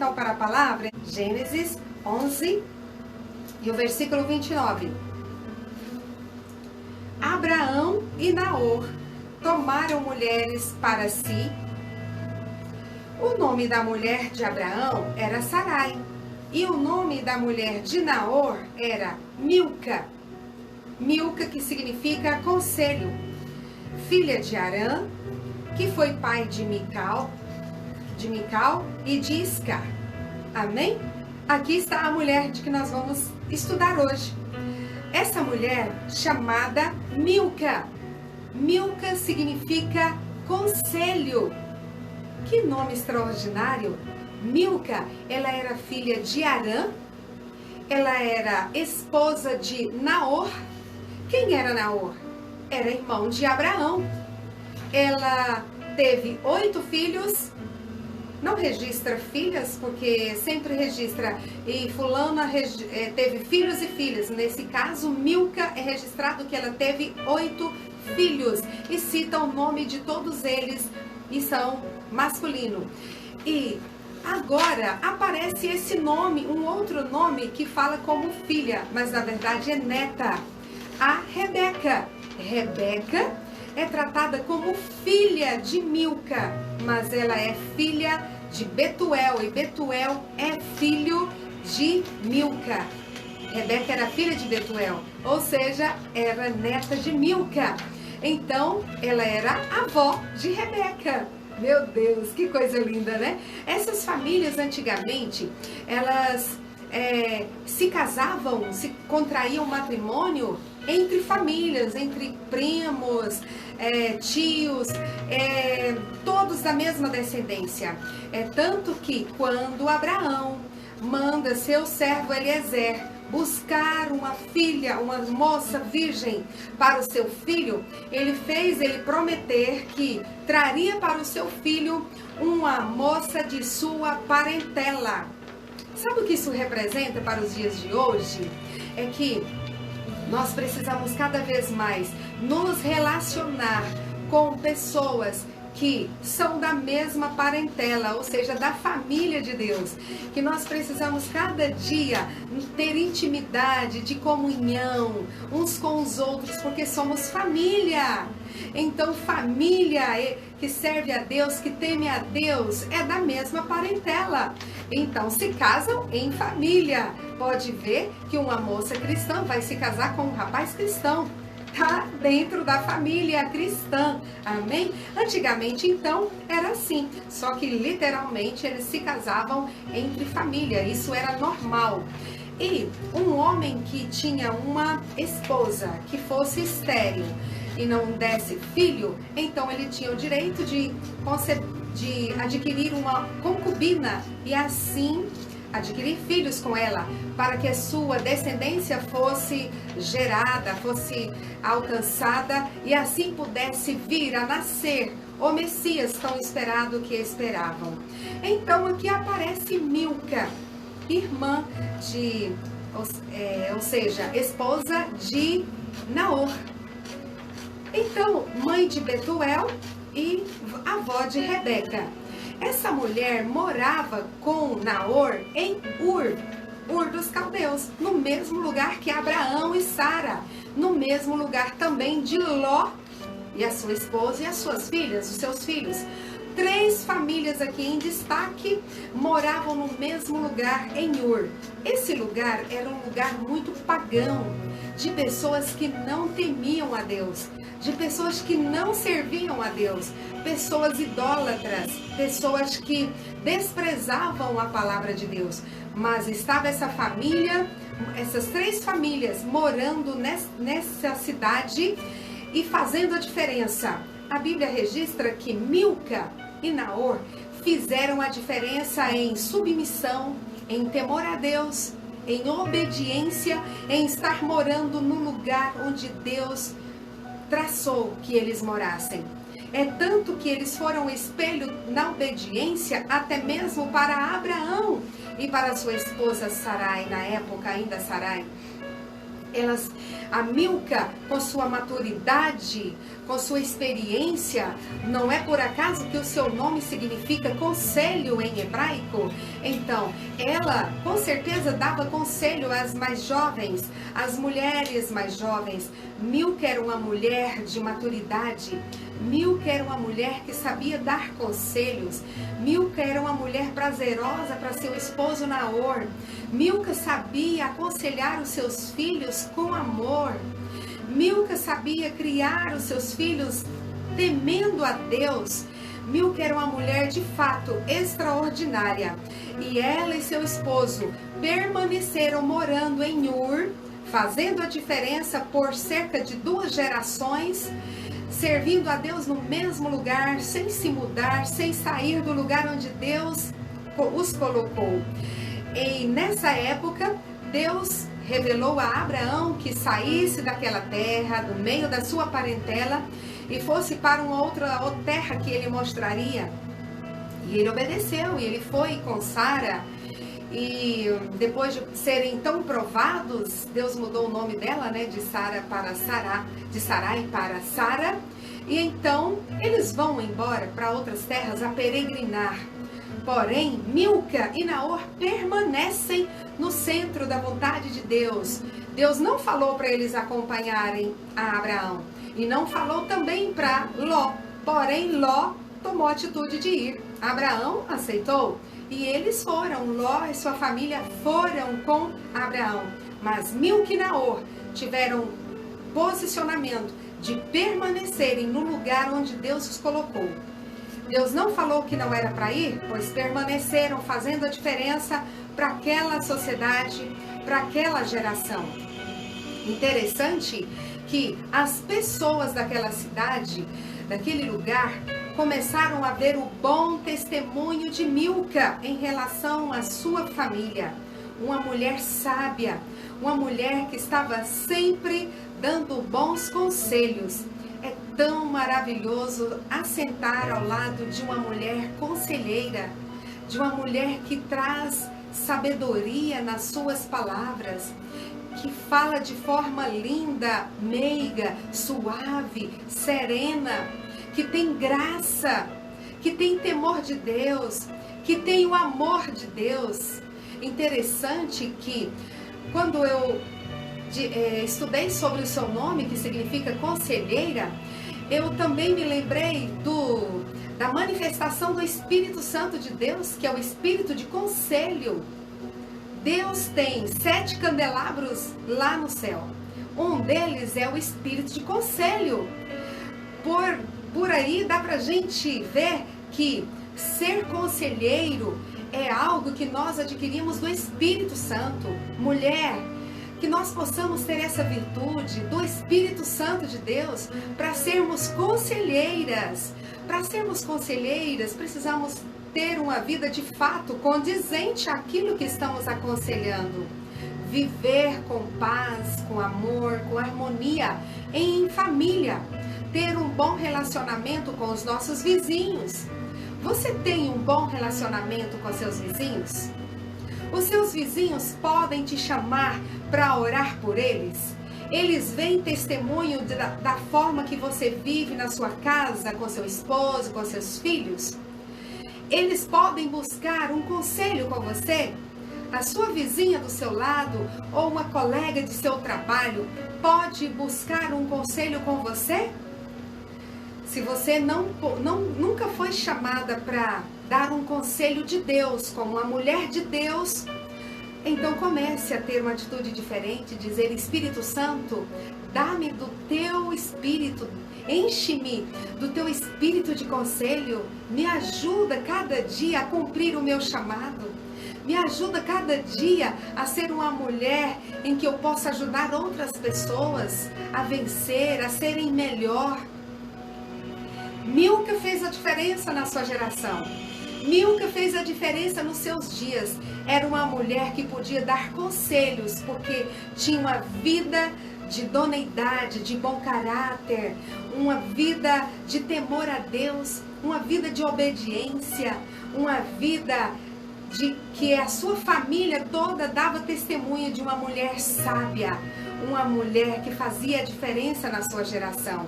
então para a palavra, Gênesis 11 e o versículo 29. Abraão e Naor tomaram mulheres para si. O nome da mulher de Abraão era Sarai, e o nome da mulher de Naor era Milca. Milca, que significa conselho, filha de Arã, que foi pai de Mical e de Iscar. Amém? Aqui está a mulher de que nós vamos estudar hoje. Essa mulher chamada Milca. Milca significa conselho. Que nome extraordinário! Milca, ela era filha de Arã, ela era esposa de Naor. Quem era Naor? Era irmão de Abraão. Ela teve 8 filhos. Não registra filhas, porque sempre registra e fulana teve filhos e filhas. Nesse caso, Milca é registrado que ela teve 8 filhos e cita o nome de todos eles e são masculino. E agora aparece esse nome, um outro nome que fala como filha, mas na verdade é neta, a Rebeca. Rebeca é tratada como filha de Milca, mas ela é filha de Betuel, e Betuel é filho de Milca. Rebeca era filha de Betuel, ou seja, era neta de Milca. Então, ela era avó de Rebeca. Meu Deus, que coisa linda, né? Essas famílias antigamente, elas se casavam, se contraíam matrimônio entre famílias, entre primos, tios, todos da mesma descendência. Tanto que quando Abraão manda seu servo Eliezer buscar uma filha, uma moça virgem para o seu filho, ele prometer que traria para o seu filho uma moça de sua parentela. Sabe o que isso representa para os dias de hoje? É que nós precisamos cada vez mais nos relacionar com pessoas que são da mesma parentela, ou seja, da família de Deus. Que nós precisamos cada dia ter intimidade, de comunhão uns com os outros, porque somos família. Então, família que serve a Deus, que teme a Deus, é da mesma parentela. Então, se casam em família. Pode ver que uma moça cristã vai se casar com um rapaz cristão. Tá dentro da família cristã, amém? Antigamente, então, era assim, só que literalmente eles se casavam entre família, isso era normal. E um homem que tinha uma esposa que fosse estéril e não desse filho, então ele tinha o direito de adquirir uma concubina e assim adquirir filhos com ela, para que a sua descendência fosse gerada, fosse alcançada e assim pudesse vir a nascer o Messias tão esperado que esperavam. Então aqui aparece Milca, irmã de, ou seja, esposa de Naor. Então, mãe de Betuel e avó de Rebeca. Essa mulher morava com Naor em Ur dos Caldeus, no mesmo lugar que Abraão e Sara, no mesmo lugar também de Ló e a sua esposa e as suas filhas, os seus filhos. 3 famílias aqui em destaque moravam no mesmo lugar em Ur. Esse lugar era um lugar muito pagão, de pessoas que não temiam a Deus, de pessoas que não serviam a Deus, pessoas idólatras, pessoas que desprezavam a palavra de Deus. Mas estava essa família, essas 3 famílias morando nessa cidade e fazendo a diferença. A Bíblia registra que Milca e Naor fizeram a diferença em submissão, em temor a Deus, em obediência, em estar morando no lugar onde Deus traçou que eles morassem. É tanto que eles foram espelho na obediência até mesmo para Abraão e para sua esposa Sarai, na época ainda Sarai. A Milca, com sua maturidade, com sua experiência, não é por acaso que o seu nome significa conselho em hebraico? Então, ela com certeza dava conselho às mais jovens, às mulheres mais jovens. Milca era uma mulher de maturidade. Milca era uma mulher que sabia dar conselhos. Milca era uma mulher prazerosa para seu esposo Naor. Milca sabia aconselhar os seus filhos com amor. Milca sabia criar os seus filhos temendo a Deus. Milca era uma mulher de fato extraordinária. E ela e seu esposo permaneceram morando em Ur, fazendo a diferença por cerca de 2 gerações, servindo a Deus no mesmo lugar, sem se mudar, sem sair do lugar onde Deus os colocou. E nessa época, Deus revelou a Abraão que saísse daquela terra, do meio da sua parentela, e fosse para uma outra terra que ele mostraria. E ele obedeceu, e ele foi com Sara. E depois de serem tão provados, Deus mudou o nome dela, né, de Sara para Sará, de Sarai para Sara. E então eles vão embora para outras terras a peregrinar. Porém, Milca e Naor permanecem no centro da vontade de Deus. Deus não falou para eles acompanharem a Abraão. E não falou também para Ló. Porém, Ló tomou a atitude de ir. Abraão aceitou. E eles foram. Ló e sua família foram com Abraão. Mas Milca e Naor tiveram posicionamento de permanecerem no lugar onde Deus os colocou. Deus não falou que não era para ir, pois permaneceram fazendo a diferença para aquela sociedade, para aquela geração. Interessante que as pessoas daquela cidade, daquele lugar, começaram a ver o bom testemunho de Milca em relação à sua família. Uma mulher sábia, uma mulher que estava sempre dando bons conselhos. É tão maravilhoso assentar ao lado de uma mulher conselheira, de uma mulher que traz sabedoria nas suas palavras, que fala de forma linda, meiga, suave, serena, que tem graça, que tem temor de Deus, que tem o amor de Deus. Interessante que quando eu estudei sobre o seu nome, que significa conselheira, eu também me lembrei da manifestação do Espírito Santo de Deus, que é o Espírito de conselho. Deus tem 7 candelabros lá no céu. Um deles é o Espírito de conselho. Por aí dá pra gente ver que ser conselheiro é algo que nós adquirimos do Espírito Santo. Mulher, que nós possamos ter essa virtude do Espírito Santo de Deus para sermos conselheiras. Para sermos conselheiras, precisamos ter uma vida de fato condizente àquilo que estamos aconselhando. Viver com paz, com amor, com harmonia em família. Ter um bom relacionamento com os nossos vizinhos. Você tem um bom relacionamento com seus vizinhos? Os seus vizinhos podem te chamar para orar por eles? Eles veem testemunho da forma que você vive na sua casa, com seu esposo, com seus filhos? Eles podem buscar um conselho com você? A sua vizinha do seu lado ou uma colega de seu trabalho pode buscar um conselho com você? Se você nunca foi chamada para dar um conselho de Deus, como uma mulher de Deus, então comece a ter uma atitude diferente, dizer: Espírito Santo, dá-me do teu Espírito, enche-me do teu Espírito de conselho, me ajuda cada dia a cumprir o meu chamado, me ajuda cada dia a ser uma mulher em que eu possa ajudar outras pessoas a vencer, a serem melhor. Milca fez a diferença na sua geração. Milca fez a diferença nos seus dias. Era uma mulher que podia dar conselhos, porque tinha uma vida de idoneidade, de bom caráter, uma vida de temor a Deus, uma vida de obediência, uma vida de que a sua família toda dava testemunho de uma mulher sábia, uma mulher que fazia a diferença na sua geração.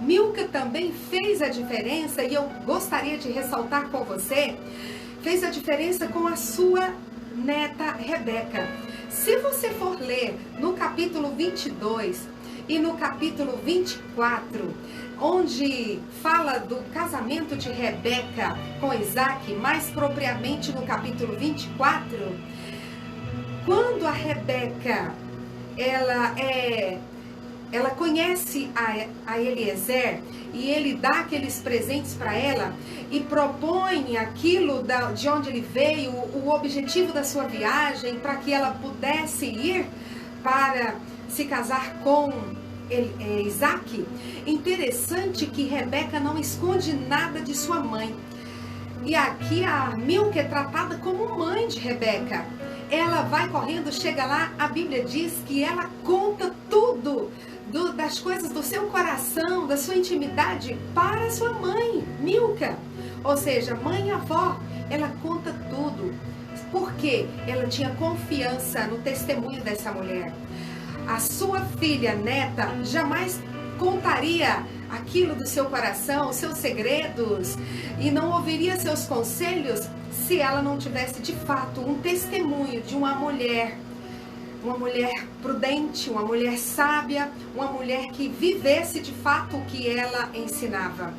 Milca também fez a diferença, e eu gostaria de ressaltar com você, fez a diferença com a sua neta Rebeca. Se você for ler no capítulo 22 e no capítulo 24, onde fala do casamento de Rebeca com Isaac, mais propriamente no capítulo 24, quando a Rebeca ela conhece a Eliezer e ele dá aqueles presentes para ela e propõe aquilo de onde ele veio, o objetivo da sua viagem, para que ela pudesse ir para se casar com Isaac. Interessante que Rebeca não esconde nada de sua mãe. E aqui a Milca é tratada como mãe de Rebeca. Ela vai correndo, chega lá, a Bíblia diz que ela conta tudo das coisas do seu coração, da sua intimidade para sua mãe, Milca. Ou seja, mãe e avó, ela conta tudo. Porque ela tinha confiança no testemunho dessa mulher. A sua filha, neta, jamais contaria aquilo do seu coração, seus segredos, e não ouviria seus conselhos se ela não tivesse de fato um testemunho de uma mulher prudente, uma mulher sábia, uma mulher que vivesse de fato o que ela ensinava.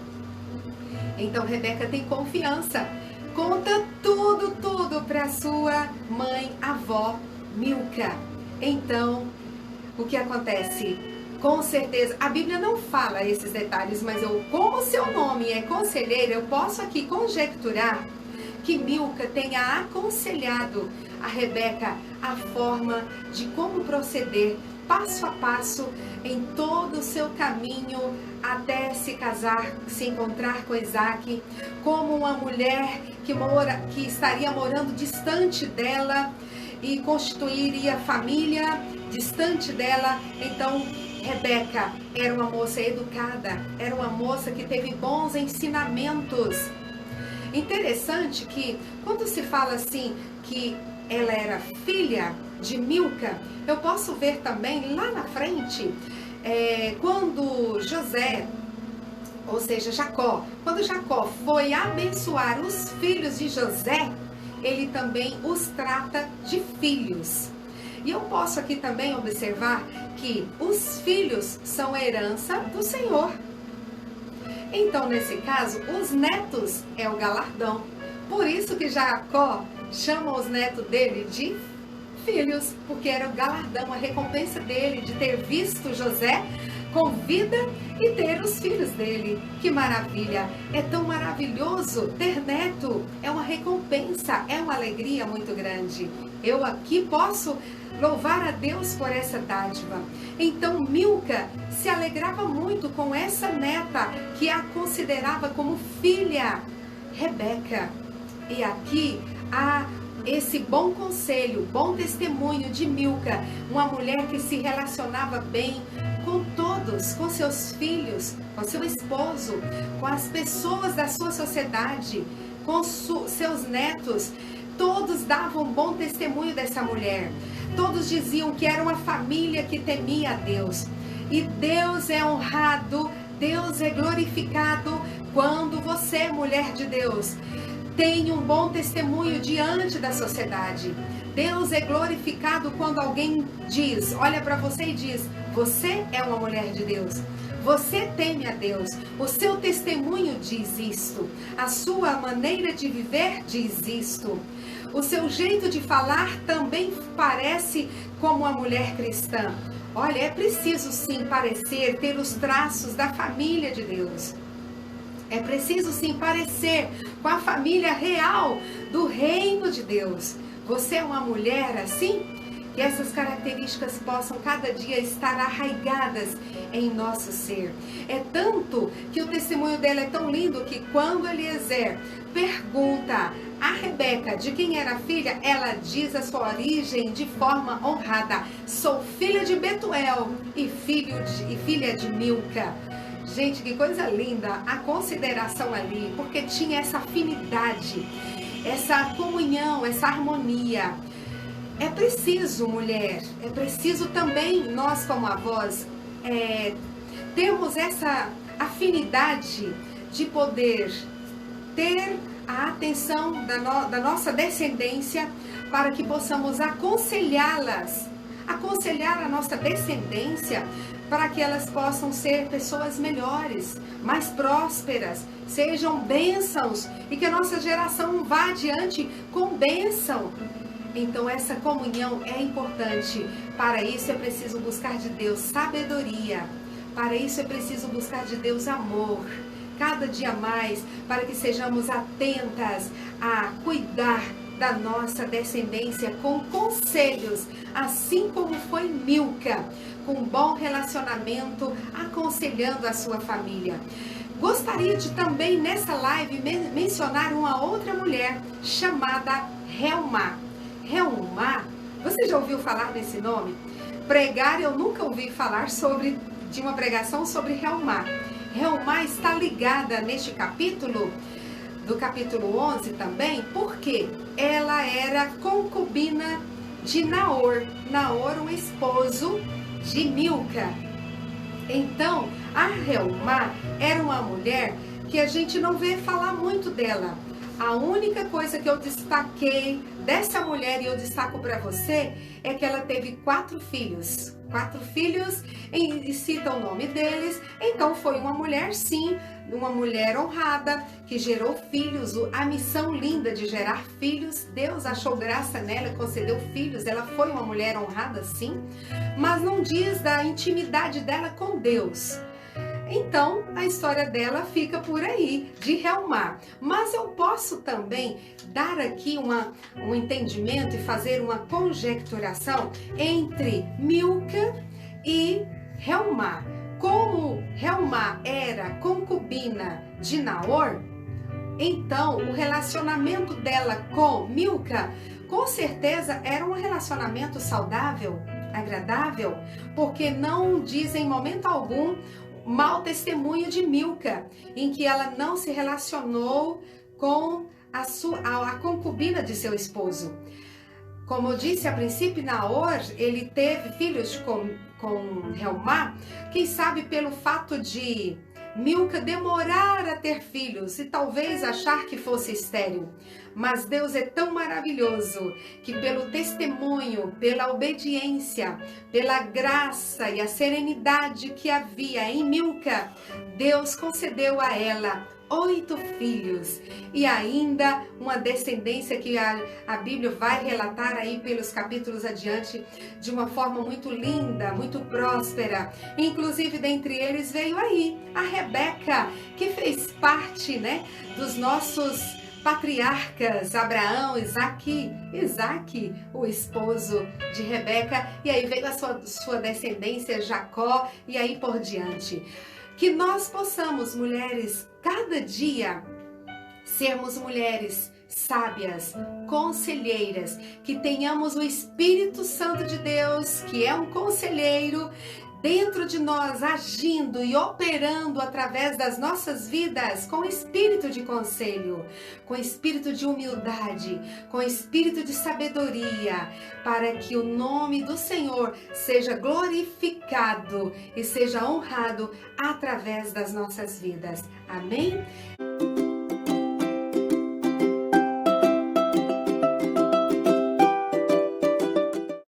Então Rebeca tem confiança, conta tudo para sua mãe, avó, Milca. Então, o que acontece? Com certeza, a Bíblia não fala esses detalhes, mas como o seu nome é conselheira, eu posso aqui conjecturar que Milca tenha aconselhado a Rebeca a forma de como proceder passo a passo em todo o seu caminho até se casar, se encontrar com Isaac, como uma mulher que estaria morando distante dela e constituiria família distante dela. Então Rebeca era uma moça educada, era uma moça que teve bons ensinamentos. Interessante que quando se fala assim que ela era filha de Milca, eu posso ver também lá na frente, quando José, ou seja, Jacó, quando Jacó foi abençoar os filhos de José, ele também os trata de filhos. E eu posso aqui também observar que os filhos são herança do Senhor. Então, nesse caso, os netos é o galardão. Por isso que Jacó chama os netos dele de filhos, porque era o galardão, a recompensa dele de ter visto José com vida e ter os filhos dele. Que maravilha! É tão maravilhoso ter neto, é uma recompensa, é uma alegria muito grande. Eu aqui posso louvar a Deus por essa dádiva. Então Milca se alegrava muito com essa neta que a considerava como filha, Rebeca. E aqui há esse bom conselho, bom testemunho de Milca, uma mulher que se relacionava bem com todos, com seus filhos, com seu esposo, com as pessoas da sua sociedade, com seus netos. Todos davam bom testemunho dessa mulher. Todos diziam que era uma família que temia a Deus. E Deus é honrado, Deus é glorificado quando você, mulher de Deus, tem um bom testemunho diante da sociedade. Deus é glorificado quando alguém diz, olha para você e diz, você é uma mulher de Deus. Você teme a Deus, o seu testemunho diz isto, a sua maneira de viver diz isto, o seu jeito de falar também parece como uma mulher cristã. Olha, é preciso sim parecer, ter os traços da família de Deus. É preciso sim parecer com a família real do reino de Deus. Você é uma mulher assim? Que essas características possam cada dia estar arraigadas em nosso ser. É tanto que o testemunho dela é tão lindo que quando Eliezer pergunta a Rebeca de quem era filha, ela diz a sua origem de forma honrada. Sou filha de Betuel e filha de Milca. Gente, que coisa linda a consideração ali, porque tinha essa afinidade. essa comunhão, essa harmonia. É preciso, mulher, é preciso também nós como avós termos essa afinidade de poder ter a atenção da nossa descendência para que possamos aconselhá-las, aconselhar a nossa descendência para que elas possam ser pessoas melhores, mais prósperas, sejam bênçãos e que a nossa geração vá adiante com bênção. Então essa comunhão é importante. Para isso é preciso buscar de Deus sabedoria. Para isso é preciso buscar de Deus amor. Cada dia mais, para que sejamos atentas a cuidar da nossa descendência com conselhos, assim como foi Milca, com um bom relacionamento, aconselhando a sua família. Gostaria de também nessa live mencionar uma outra mulher chamada Reumá. Reumá, você já ouviu falar desse nome? Pregar, eu nunca ouvi falar de uma pregação sobre Reumá. Reumá está ligada neste capítulo, do capítulo 11 também, porque ela era concubina de Naor. Naor, um esposo de Milca. Então, a Reumá era uma mulher que a gente não vê falar muito dela. A única coisa que eu destaquei dessa mulher, e eu destaco para você, é que ela teve 4 filhos. 4 filhos, e cita o nome deles. Então foi uma mulher, sim, uma mulher honrada, que gerou filhos. A missão linda de gerar filhos, Deus achou graça nela e concedeu filhos. Ela foi uma mulher honrada, sim, mas não diz da intimidade dela com Deus. Então, a história dela fica por aí, de Reumá. Mas eu posso também dar aqui um entendimento e fazer uma conjecturação entre Milca e Reumá. Como Reumá era concubina de Naor, então o relacionamento dela com Milca, com certeza era um relacionamento saudável, agradável, porque não diz em momento algum mau testemunho de Milca, em que ela não se relacionou com a concubina de seu esposo. Como eu disse a princípio, Naor, ele teve filhos com Reumá, quem sabe pelo fato de Milca demorar a ter filhos e talvez achar que fosse estéril. Mas Deus é tão maravilhoso que pelo testemunho, pela obediência, pela graça e a serenidade que havia em Milca, Deus concedeu a ela 8 filhos e ainda uma descendência que a Bíblia vai relatar aí pelos capítulos adiante de uma forma muito linda, muito próspera. Inclusive dentre eles veio aí a Rebeca, que fez parte, né, dos nossos patriarcas, Abraão, Isaque, o esposo de Rebeca, e aí veio a sua descendência, Jacó, e aí por diante. Que nós possamos, mulheres, cada dia sermos mulheres sábias, conselheiras, que tenhamos o Espírito Santo de Deus, que é um conselheiro, dentro de nós, agindo e operando através das nossas vidas com espírito de conselho, com espírito de humildade, com espírito de sabedoria, para que o nome do Senhor seja glorificado e seja honrado através das nossas vidas. Amém?